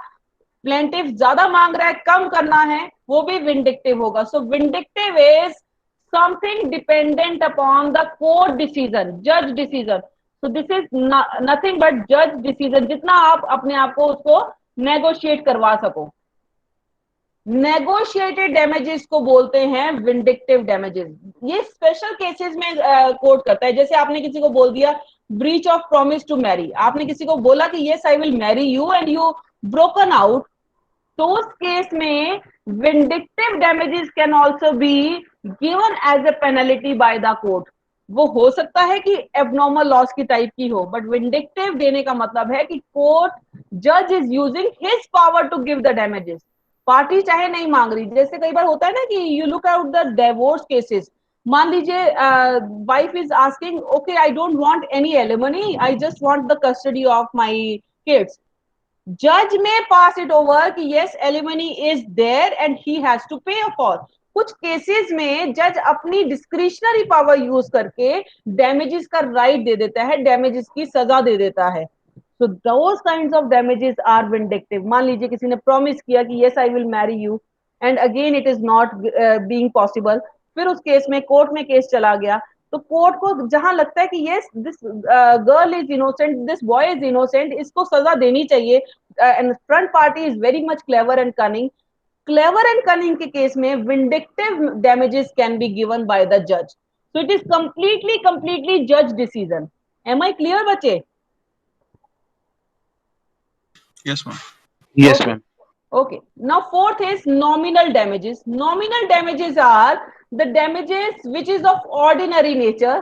प्लेंटिफ ज्यादा मांग रहा है, कम करना है, वो भी विंडिक्टिव होगा। सो vindictive is something dependent upon the court decision, जज decision. So this is nothing but जज डिसीजन, जितना आप अपने आप को उसको नेगोशिएट करवा सको। नेगोशिएटेड डैमेजेस को बोलते हैं विंडिक्टिव डैमेजेस। ये स्पेशल केसेस में कोर्ट करता है। जैसे आपने किसी को बोल दिया breach of promise to marry, आपने किसी को बोला कि yes I will marry you and you broken out, तो उस केस में vindictive damages can also be given as a penalty by the court. वो हो सकता है कि एबनॉर्मल लॉस की टाइप की हो, बट विंडिक्टिव देने का मतलब है कि कोर्ट, जज is using his power to give the damages. Party चाहे नहीं मांग रही, जैसे कई बार होता है ना कि you look out the divorce cases, मान लीजिए wife is asking okay I don't want any alimony, I just want the custody of my kids, जज में पास इट ओवर कि yes alimony is there and he has to pay for. कुछ केसेस में जज अपनी डिस्क्रिशनरी पावर यूज करके डैमेजेस का राइट दे देता है, डैमेजेस की सजा दे देता है। So those kinds of damages are vindictive। मान लीजिए किसी ने प्रॉमिस किया कि yes I will marry you and again it is not being possible, फिर उस केस में कोर्ट में केस चला गया, तो कोर्ट को जहां लगता है कि yes this girl is innocent, this boy is innocent, इसको सजा देनी चाहिए, and front party is very much clever and cunning, clever and cunning के केस में vindictive damages can be given by the judge। So it is completely judge decision। Am I clear बच्चे? Yes, ma'am. Yes, Okay. ma'am. Okay. Now fourth is nominal damages। Nominal damages are the damages which is of ordinary nature,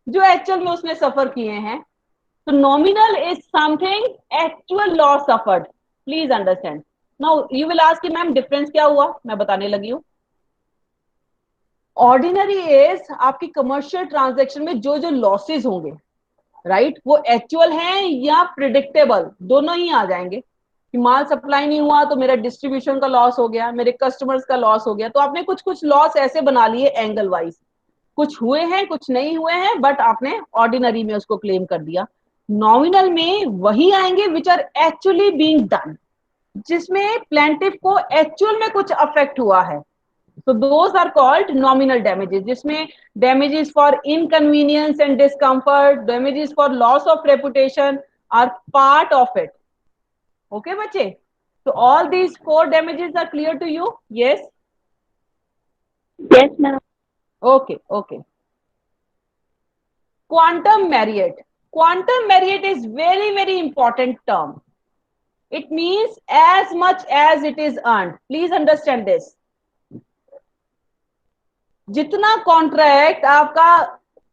जो एक्चुअल में उसने सफर किए हैं। तो nominal is something actual loss suffered। Please understand। Now you will ask कि मैम डिफरेंस क्या हुआ, मैं बताने लगी हूँ। ऑर्डिनरी इज आपकी कमर्शियल ट्रांजैक्शन में जो जो लॉसेस होंगे, राइट, वो एक्चुअल हैं या प्रिडिक्टेबल, दोनों ही आ जाएंगे। कि माल सप्लाई नहीं हुआ तो मेरा डिस्ट्रीब्यूशन का लॉस हो गया, मेरे कस्टमर्स का लॉस हो गया, तो आपने कुछ कुछ लॉस ऐसे बना लिए एंगल वाइज, कुछ हुए हैं कुछ नहीं हुए हैं, बट आपने ऑर्डिनरी में उसको क्लेम कर दिया। नॉमिनल में वही आएंगे which are actually being done, जिसमें प्लेंटिफ को एक्चुअल में कुछ अफेक्ट हुआ है। So those are called nominal damages, जिसमें damages for inconvenience and discomfort, damages for loss of reputation are part of it। Okay बच्चे? So all these four damages are clear to you? Yes? Yes, ma'am. Okay, okay। Quantum merit। Quantum merit is very important term। It means as much as it is earned। Please understand this। जितना कॉन्ट्रैक्ट आपका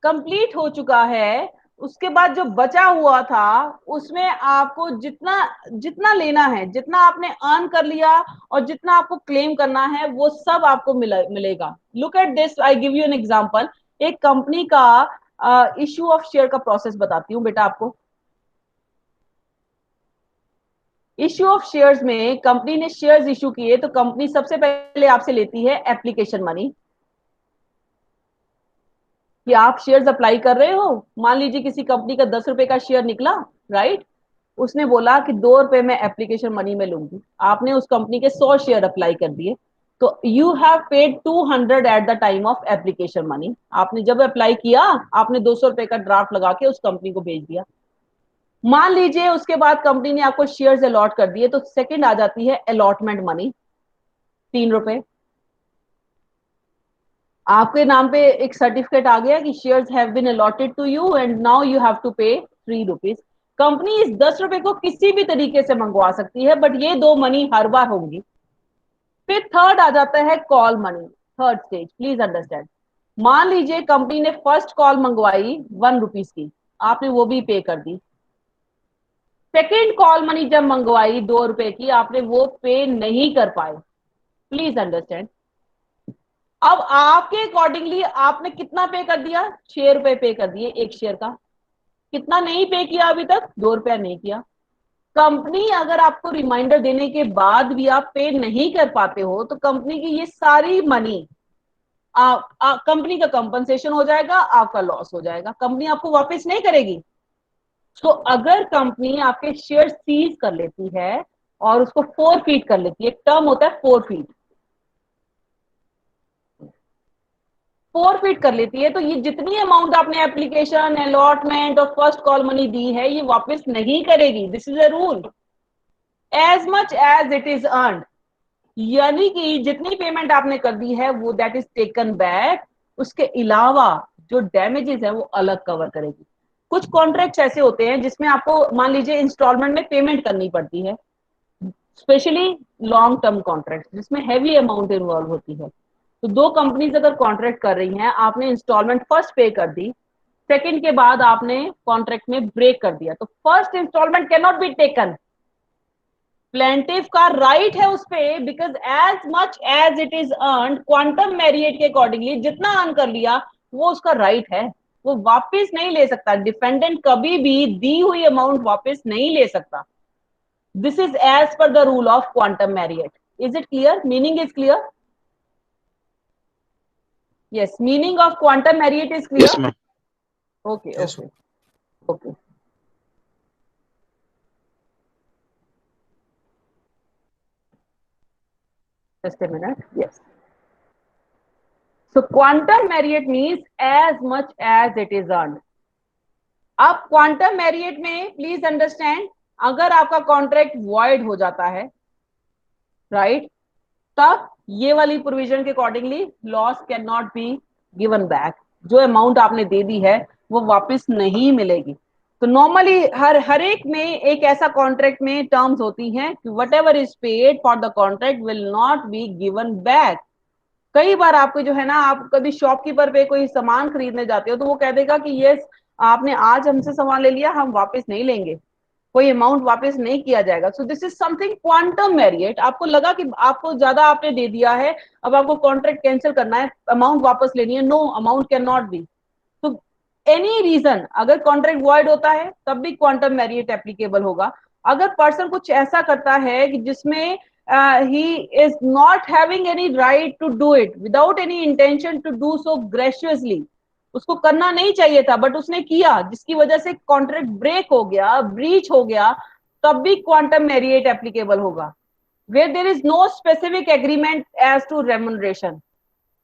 कंप्लीट हो चुका है, उसके बाद जो बचा हुआ था उसमें आपको जितना जितना लेना है, जितना आपने अर्न कर लिया और जितना आपको क्लेम करना है, वो सब आपको मिलेगा। Look at this, I give you an example. एक कंपनी का इश्यू ऑफ शेयर का प्रोसेस बताती हूँ बेटा आपको। इश्यू ऑफ शेयर्स में कंपनी ने शेयर्स इश्यू किए, तो कंपनी सबसे पहले आपसे लेती है एप्लीकेशन मनी, कि आप शेयर्स अप्लाई कर रहे हो। मान लीजिए किसी कंपनी का 10 रुपए का शेयर निकला, राइट, उसने बोला कि 2 रुपए में एप्लीकेशन मनी में लूंगी, आपने उस कंपनी के 100 शेयर अप्लाई कर दिए, तो you have paid 200 at the time of application money. आपने जब अप्लाई किया, आपने 200 रुपए का ड्राफ्ट लगा के उस कंपनी को भेज दिया। मान लीजिए उसके बाद कंपनी ने आपको शेयर्स अलॉट कर दिए, तो सेकंड आ जाती है अलॉटमेंट मनी, 3 रुपए। आपके नाम पे एक सर्टिफिकेट आ गया कि shares have been allotted to you and now you have to pay 3 rupees. Company इस 10 रुपए को किसी भी तरीके से मंगवा सकती है, बट ये 2 मनी हर बार होंगी। फिर थर्ड आ जाता है call money, third stage. Please understand. मान लीजिए कंपनी ने फर्स्ट कॉल मंगवाई 1 रुपीज की, आपने वो भी पे कर दी। सेकेंड कॉल मनी जब मंगवाई 2 रुपए की, आपने वो पे नहीं कर पाए। Please understand. अब आपके अकॉर्डिंगली आपने कितना पे कर दिया, 6 रुपए पे कर दिए एक शेयर का। कितना नहीं पे किया अभी तक? 2 रुपया नहीं किया। कंपनी अगर आपको रिमाइंडर देने के बाद भी आप पे नहीं कर पाते हो तो कंपनी की ये सारी मनी कंपनी का कंपनसेशन हो जाएगा, आपका लॉस हो जाएगा, कंपनी आपको वापस नहीं करेगी। तो अगर कंपनी आपके शेयर सीज कर लेती है और उसको फोरफीट कर लेती है, एक टर्म होता है फोरफीट, फोरफीट कर लेती है, तो ये जितनी अमाउंट आपने एप्लीकेशन, अलॉटमेंट और फर्स्ट कॉल मनी दी है ये वापस नहीं करेगी। This is a rule. As much as it is earned, यानी कि जितनी पेमेंट आपने कर दी है वो दैट इज टेकन बैक, उसके अलावा जो डैमेजेस है वो अलग कवर करेगी। कुछ कॉन्ट्रैक्ट्स ऐसे होते हैं जिसमें आपको मान लीजिए इंस्टॉलमेंट में पेमेंट करनी पड़ती है, स्पेशली लॉन्ग टर्म कॉन्ट्रैक्ट जिसमें हैवी अमाउंट इन्वॉल्व होती है। तो दो कंपनीज अगर कॉन्ट्रैक्ट कर रही हैं, आपने इंस्टॉलमेंट फर्स्ट पे कर दी, सेकंड के बाद आपने कॉन्ट्रैक्ट में ब्रेक कर दिया, तो first instalment can not be taken. Plaintiff का राइट है उस पे, because as much as it is earn, quantum meruit के अकॉर्डिंगली जितना अर्न कर लिया वो उसका राइट है, वो वापस नहीं ले सकता। डिफेंडेंट कभी भी दी हुई अमाउंट वापस नहीं ले सकता। This is as per the rule of quantum meruit. Is it clear? Meaning is clear? yes, meaning of quantum merit is clear? Yes, ma'am. Okay, Yes, okay, okay. Just a minute. Yes. So quantum merit means as much as it is earned. अब क्वांटम मैरिएट में प्लीज अंडरस्टैंड, अगर आपका कॉन्ट्रैक्ट वॉइड हो जाता है, राइट, तब ये वाली प्रोविजन के accordingly loss can not be given back. जो अमाउंट आपने दे दी है वो वापस नहीं मिलेगी। तो नॉर्मली हर एक में एक ऐसा कॉन्ट्रैक्ट में टर्म्स होती हैं कि what ever is paid for the contract will not be given back. कई बार आपको जो है ना, आप कभी शॉपकीपर पे कोई सामान खरीदने जाते हो तो वो कह देगा कि यस आपने आज हमसे सामान ले लिया, हम वापस नहीं लेंगे, कोई अमाउंट वापस नहीं किया जाएगा। So this is something quantum Marriott. आपको लगा कि आपको ज्यादा आपने दे दिया है, अब आपको कॉन्ट्रैक्ट कैंसिल करना है, अमाउंट वापस लेनी है, no, amount can not be. तो एनी रीजन, अगर कॉन्ट्रैक्ट वॉइड होता है तब भी क्वांटम मैरिएट एप्लीकेबल होगा। अगर पर्सन कुछ ऐसा करता है कि जिसमें he is not having any right to do it without any intention to do so graciously, उसको करना नहीं चाहिए था बट उसने किया, जिसकी वजह से कॉन्ट्रैक्ट ब्रेक हो गया, ब्रीच हो गया, तब भी क्वांटम मैरिएट एप्लीकेबल होगा। Where there is no specific agreement as to remuneration,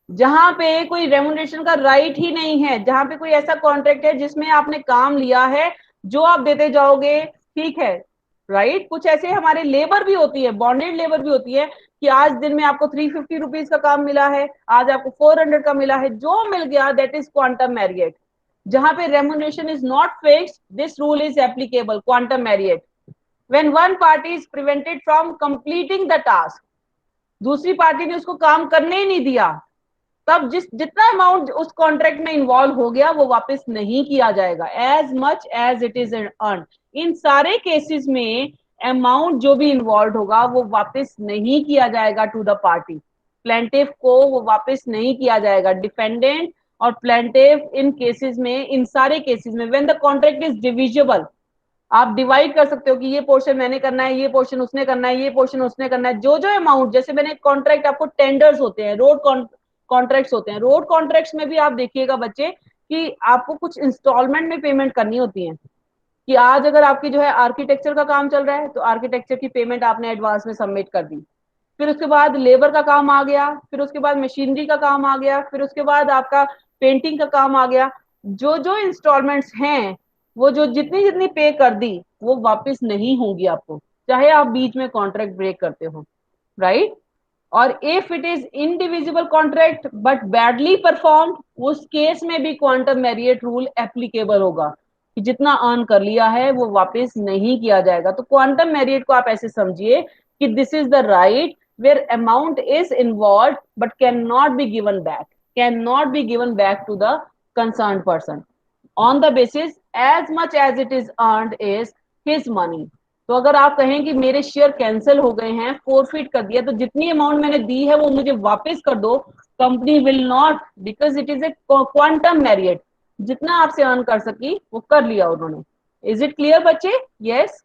जहां पे कोई रेम्युनरेशन का राइट ही नहीं है, जहां पे कोई ऐसा कॉन्ट्रैक्ट है जिसमें आपने काम लिया है, जो आप देते जाओगे, ठीक है, राइट। कुछ ऐसे हमारे लेबर भी होती है, बॉन्डेड लेबर भी होती है कि आज दिन में आपको 350 रुपीज का काम मिला है, आज आपको 400 का मिला है, जो मिल गया दैट इज क्वांटम मैरिएट। जहां पे remuneration is not fixed, this rule is applicable, quantum Marriott. When one party is prevented from completing the task, दूसरी पार्टी ने उसको काम करने ही नहीं दिया, तब जितना अमाउंट उस कॉन्ट्रैक्ट में इन्वॉल्व हो गया वो वापस नहीं किया जाएगा, as much as it is earn. इन सारे केसेस में अमाउंट जो भी इन्वॉल्व होगा वो वापस नहीं किया जाएगा टू द पार्टी, प्लेंटिफ को वो वापस नहीं किया जाएगा। डिफेंडेंट और प्लेंटिफ इन केसेस में, इन सारे केसेस में when the contract is divisible, आप डिवाइड कर सकते हो कि ये पोर्शन मैंने करना है, ये पोर्शन उसने करना है, ये पोर्शन उसने करना है। जो जो अमाउंट, जैसे मैंने कॉन्ट्रैक्ट, आपको टेंडर्स होते हैं, रोड कॉन्ट्रैक्ट्स होते हैं, रोड कॉन्ट्रैक्ट्स में भी आप देखिएगा बच्चे कि आपको कुछ इंस्टॉलमेंट में पेमेंट करनी होती है, कि आज अगर आपकी जो है आर्किटेक्चर का काम चल रहा है तो आर्किटेक्चर की पेमेंट आपने एडवांस में सबमिट कर दी, फिर उसके बाद लेबर का काम आ गया, फिर उसके बाद मशीनरी का काम आ गया, फिर उसके बाद आपका पेंटिंग का काम आ गया। जो जो इंस्टॉलमेंट्स हैं वो जो जितनी जितनी पे कर दी वो वापस नहीं होंगी आपको, चाहे आप बीच में कॉन्ट्रैक्ट ब्रेक करते हो, राइट। और if it is indivisible contract but badly performed, उस केस में भी क्वांटम मैरिएट रूल एप्लीकेबल होगा कि जितना अर्न कर लिया है वो वापस नहीं किया जाएगा। तो क्वांटम मैरिएट को आप ऐसे समझिए कि this is the right where amount is involve but can not be given back, can not be given back to the concern person on the basis as much as it is earned is his money. तो अगर आप कहें कि मेरे शेयर कैंसिल हो गए हैं, फोरफिट कर दिया, तो जितनी अमाउंट मैंने दी है वो मुझे वापस कर दो, company will not, because it is a quantum Marriott, जितना आपसे अर्न कर सकी वो कर लिया उन्होंने। इज इट क्लियर बच्चे? Yes,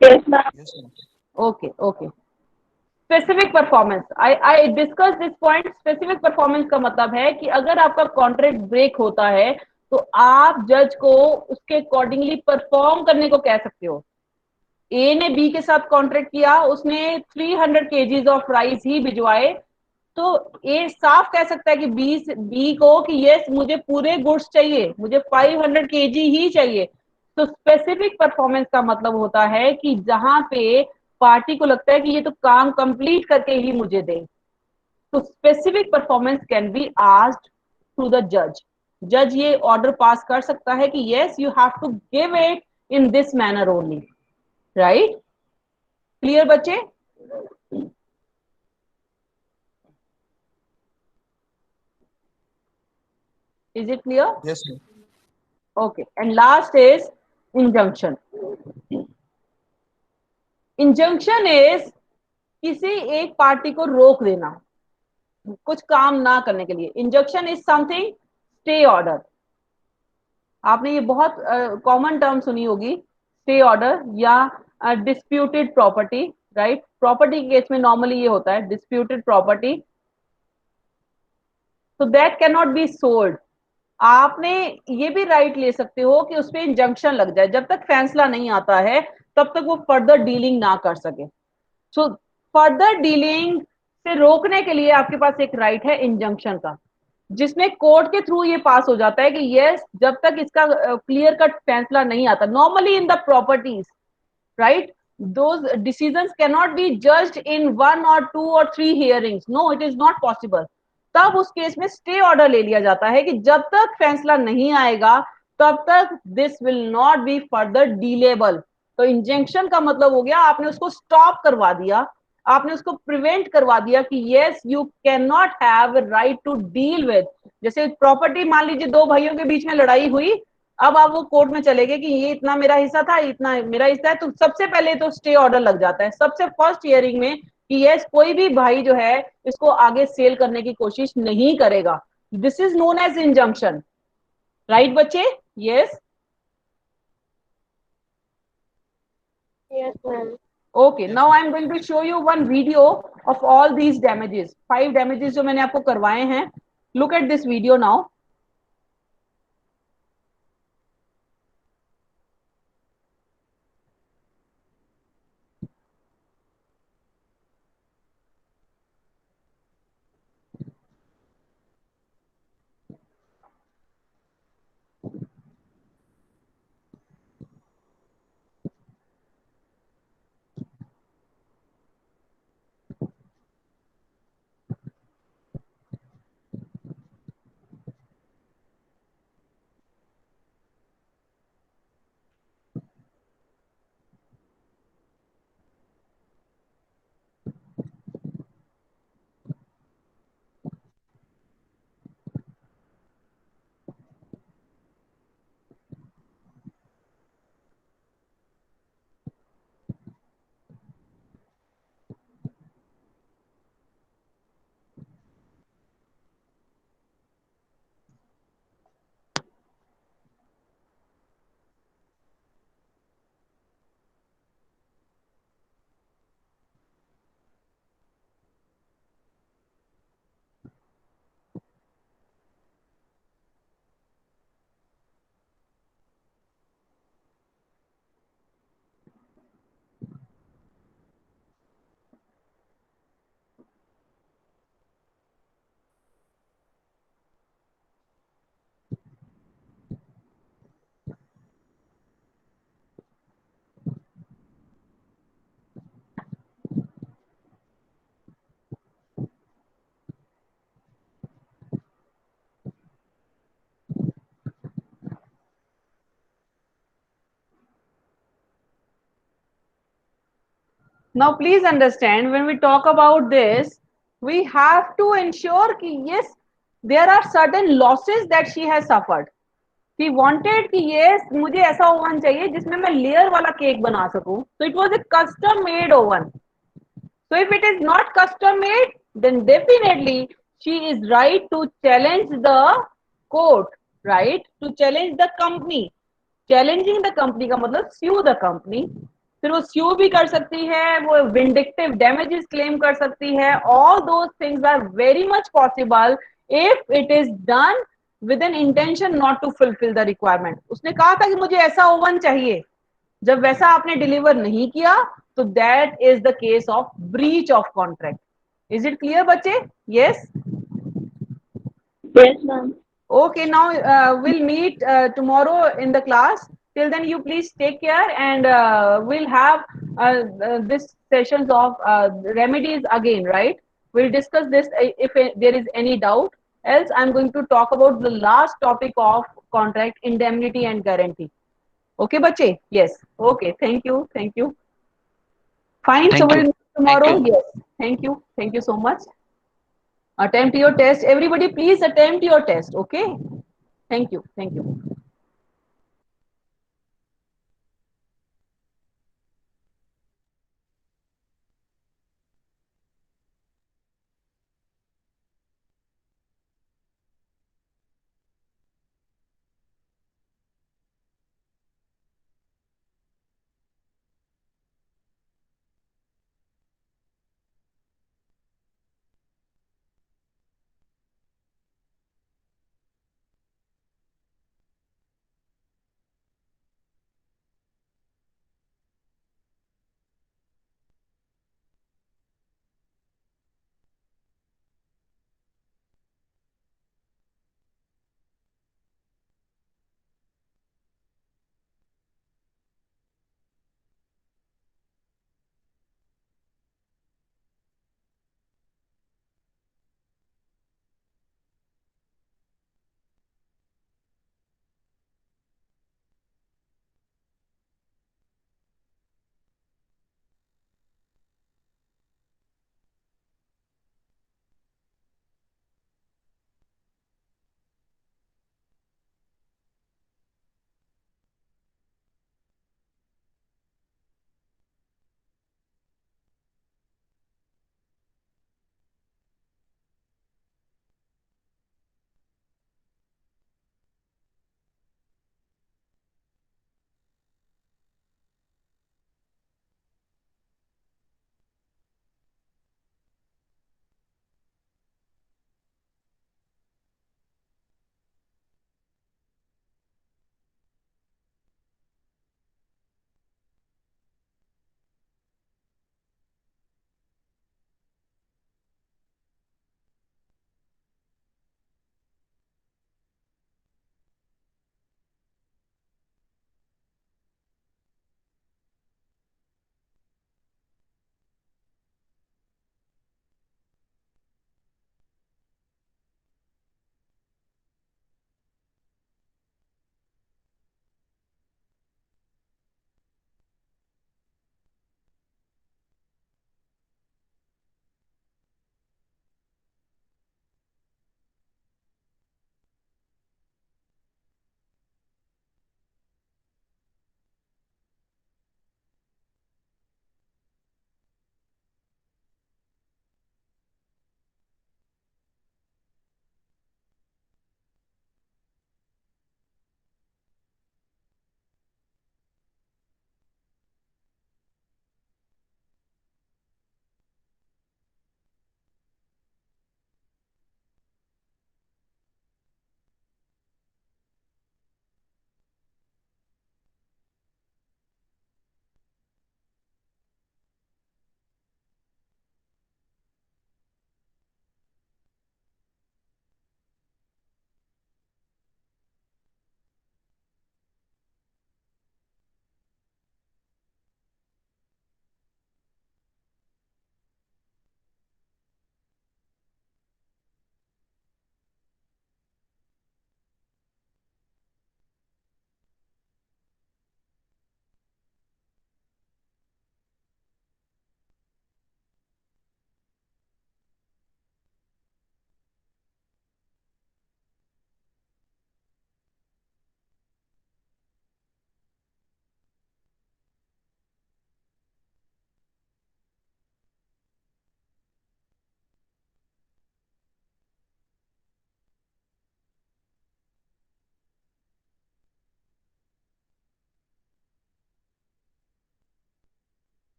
Yes, ma'am. Yes, ma'am. Okay okay. Specific performance, I discuss this point. Specific performance का मतलब है कि अगर आपका कॉन्ट्रैक्ट ब्रेक होता है तो आप जज को उसके अकॉर्डिंगली परफॉर्म करने को कह सकते हो। ए ने बी के साथ कॉन्ट्रैक्ट किया, उसने 300 केजीज ऑफ राइस ही भिजवाए, तो ए साफ कह सकता है कि बी को कि यस मुझे पूरे गुड्स चाहिए, मुझे 500 केजी ही चाहिए। तो स्पेसिफिक परफॉर्मेंस का मतलब होता है कि जहां पे पार्टी को लगता है कि ये तो काम कंप्लीट करके ही मुझे दे, तो specific performance can be asked to the जज। जज ये ऑर्डर पास कर सकता है कि yes you have to give it in this manner only, right? Clear बच्चे? Is it clear? Yes, ma'am. Okay, and last is injunction. Injunction is किसी एक पार्टी को रोक देना कुछ काम ना करने के लिए। Injunction is something, stay order. आपने ये बहुत कॉमन टर्म सुनी होगी, स्टे ऑर्डर या डिस्प्यूटेड प्रॉपर्टी, राइट? प्रॉपर्टी के केस में नॉर्मली ये होता है डिस्प्यूटेड प्रॉपर्टी, तो that can not be sold. आपने ये भी राइट ले सकते हो कि उस पर इंजंक्शन लग जाए, जब तक फैसला नहीं आता है तब तक वो फर्दर डीलिंग ना कर सके। सो फर्दर डीलिंग से रोकने के लिए आपके पास एक राइट है इंजंक्शन का, जिसमें कोर्ट के थ्रू ये पास हो जाता है कि यस जब तक इसका क्लियर कट फैसला नहीं आता, normally in the properties, right? Those decisions cannot be judged in one or two or three hearings. No, it is not possible. तब उस केस में स्टे ऑर्डर ले लिया जाता है कि जब तक फैसला नहीं आएगा तब तक this will not be further delayable. तो इंजेक्शन का मतलब हो गया आपने उसको स्टॉप करवा दिया, आपने उसको प्रिवेंट करवा दिया कि yes you can not have right to deal with. जैसे प्रॉपर्टी, मान लीजिए दो भाइयों के बीच में लड़ाई हुई, अब आप वो कोर्ट में चले गए कि ये इतना मेरा हिस्सा था, इतना मेरा हिस्सा है, तो सबसे पहले तो स्टे ऑर्डर लग जाता है सबसे फर्स्ट हियरिंग में कि यस कोई भी भाई जो है इसको आगे सेल करने की कोशिश नहीं करेगा। This is known as injunction, right बच्चे? Yes, Yes, ma'am. Okay. Yes, now ma'am. I am going to show you one video of all these damages, 5 damages जो मैंने आपको करवाए हैं। Look at this video now. Now please understand, when we talk about this, we have to ensure कि yes, there are certain losses that she has suffered. She wanted कि yes मुझे ऐसा ओवन चाहिए जिसमें मैं लेयर वाला केक बना सकूं, so it was a custom made oven. So if it is not custom made, then definitely she is right to challenge the court, right, to challenge the company. Challenging the company का मतलब sue द कंपनी. फिर वो sue भी कर सकती है, वो vindictive damages claim कर सकती है. All those things are very much possible if it is done with an intention not to fulfill the requirement. उसने कहा था कि मुझे ऐसा ओवन चाहिए, जब वैसा आपने डिलीवर नहीं किया तो that is the case of breach of contract. Is it clear बच्चे? Yes. Yes, ma'am. Okay, now we'll meet tomorrow in the class. Till then, you please take care, and we'll have this sessions of remedies again, right? We'll discuss this if there is any doubt. Else, I'm going to talk about the last topic of contract, indemnity and guarantee. Okay, bache? Yes. Okay. Thank you. Thank you. Fine. So Thank we'll you. meet tomorrow. Thank you. Yes. Thank you. Thank you so much. Attempt your test. Everybody, please attempt your test. Okay. Thank you. Thank you.